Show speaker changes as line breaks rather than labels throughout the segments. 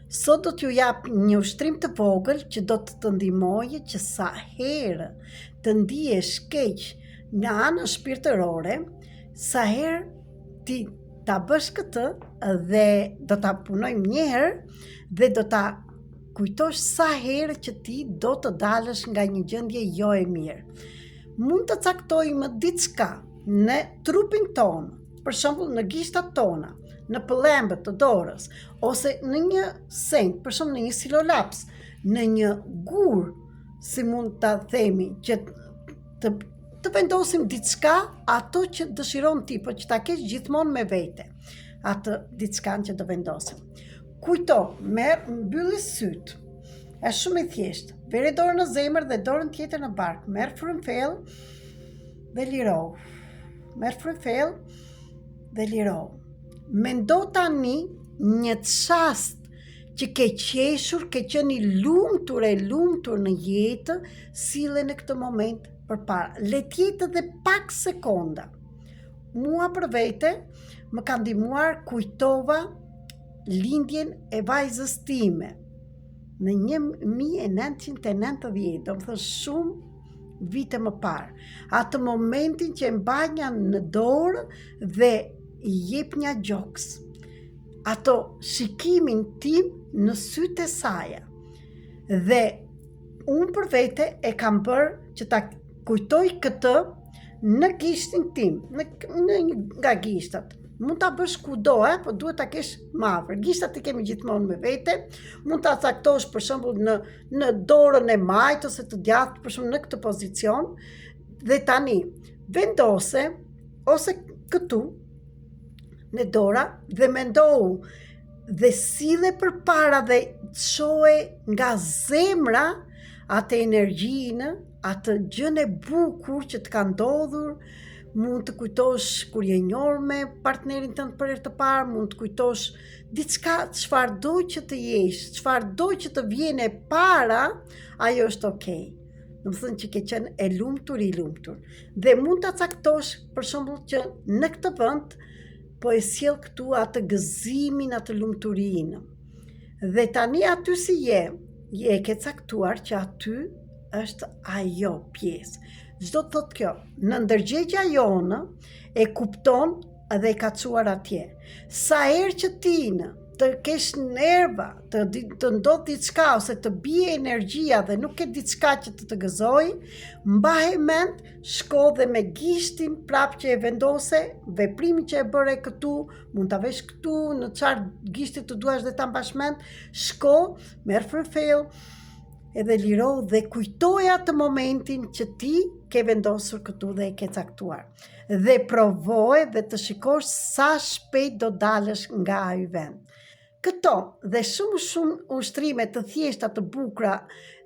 Sot do t'ju jap një ushtrim të vogël që do të ndihmojë që sa herë të ndihesh keq nga ana shpirtërore, sa herë ti ta bësh këtë dhe do ta punojmë një herë dhe do ta kujtosh sa herë që ti do të dalësh nga një gjendje jo e mirë. Mund të caktojmë diçka në trupin tonë, për shembull në gishtat tona, në pëllembët të dorës, ose në një senjë, për shembull në një silolaps, në një gur, si mund ta themi, që të vendosim diçka ato që dëshiron ti, por që ta kesh gjithmonë me vete, atë diçkan që do vendosim. Kujto, merr, mbylli syt. Është shumë e thjeshtë. Vere dorën në zemër dhe dorën tjetër në bark. Merr frymfell dhe liro. Merr frymfell dhe liro. Mendo tani një çast që ke qeshur, ke qenë i lumtur në jetë, sille në këtë moment përpara. Le të jetë edhe pak sekonda. Mua për vete më ka ndihmuar, kujtova lindjen e vajzës time në 1990, do më thënë shumë vite më parë. Atë momentin që e mbajnja në dorë dhe i jep një gjoks. Ato shikimin tim në sytë e saja. Dhe unë për vete e kam bërë që ta kujtoj këtë në gishtin tim, nga gishtat. Mund ta bësh kudo, po duhet ta kesh mafër. Gishtat i kemi gjithmonë me vete. Mund ta caktosh për shembull në dorën e majt ose të djathtë, për shembull në këtë pozicion. Dhe tani vendose ose këtu në dora dhe mendohu dhe sille përpara dhe çoje nga zemra atë energjinë, atë gjën e bukur që të ka ndodhur. Mund të kujtosh kur je njor me partnerin tënd për herë të parë, mund të kujtosh diçka, çfarëdo që të jesh, çfarëdo që të vjen e para, ajo është okay. Do të thënë që ke qenë i lumtur. Dhe mund ta caktosh për shembull që në këtë vend po e sjell këtu atë gëzimin, atë lumturinë. Dhe tani aty si je ke caktuar që aty është ajo pjesë. Çdo të thotë kjo, në ndërgjegja jonë e kupton dhe e ka çuar atje. Sa herë që ti të kesh nerva, të ndodh diçka ose të bie energjia dhe nuk ke diçka që të gëzoj, mbahe mend, shko dhe me gishtin prap që e vendose, veprimi që e bëre këtu, mund ta vesh këtu, në çfarë gishti të duash dhe ta mbash mend, shko, merr frymfell, edhe liro dhe kujtoj atë momentin që ti ke vendosur këtu dhe e ke caktuar. Dhe provoje dhe të shikosh sa shpejt do dalësh nga ai vend. Këto dhe shumë ushtrime të thjeshta të bukura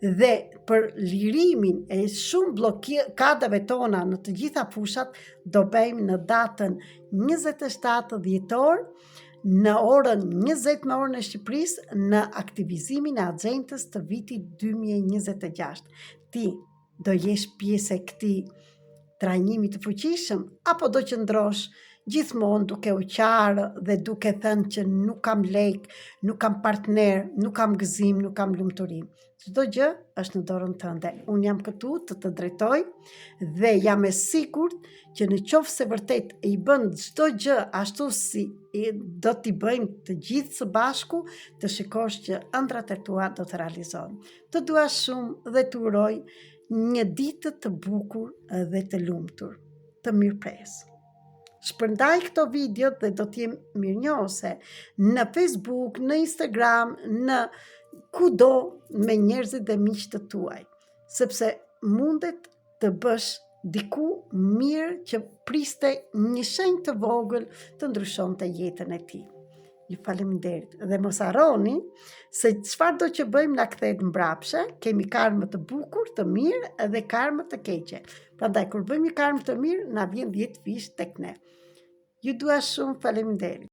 dhe për lirimin e shumë blokadave tona në të gjitha fushat do bëjmë në datën 27 dhjetor, në orën 20 me orën e Shqipërisë, në aktivizimin e agjendës të vitit 2026. Ti do jesh pjesë e këtij trajnimi të fuqishëm, apo do qëndrosh gjithmonë duke u qarë dhe duke thënë që nuk kam lek, nuk kam partner, nuk kam gëzim, nuk kam lumturi. Çdo gjë është në dorën tënde. Unë jam këtu të drejtoj dhe jam e sigurt që në qoftë se vërtet i bën çdo gjë ashtu si do t'i bëjmë të gjithë së bashku, të shikosh që ëndrat e tua do të realizohen. Të dua shumë dhe të uroj një ditë të bukur dhe të lumtur, të mirëpresë. Shpërndaj këto video dhe do t'jem mirënjohëse në Facebook, në Instagram, në kudo me njerëzit dhe miqtë të tuaj, sepse mundet të bësh diku mirë që priste një shenjë të vogël të ndryshonte jetën e tij. Ju faleminderit dhe mos harroni se çfarë do që bëjmë na kthehet mbrapshe, kemi karmë të bukur, të mirë edhe karmë të keqe. Prandaj kur bëjmë karmë të mirë na vjen 10 fish tek ne. Ju dua shumë, faleminderit.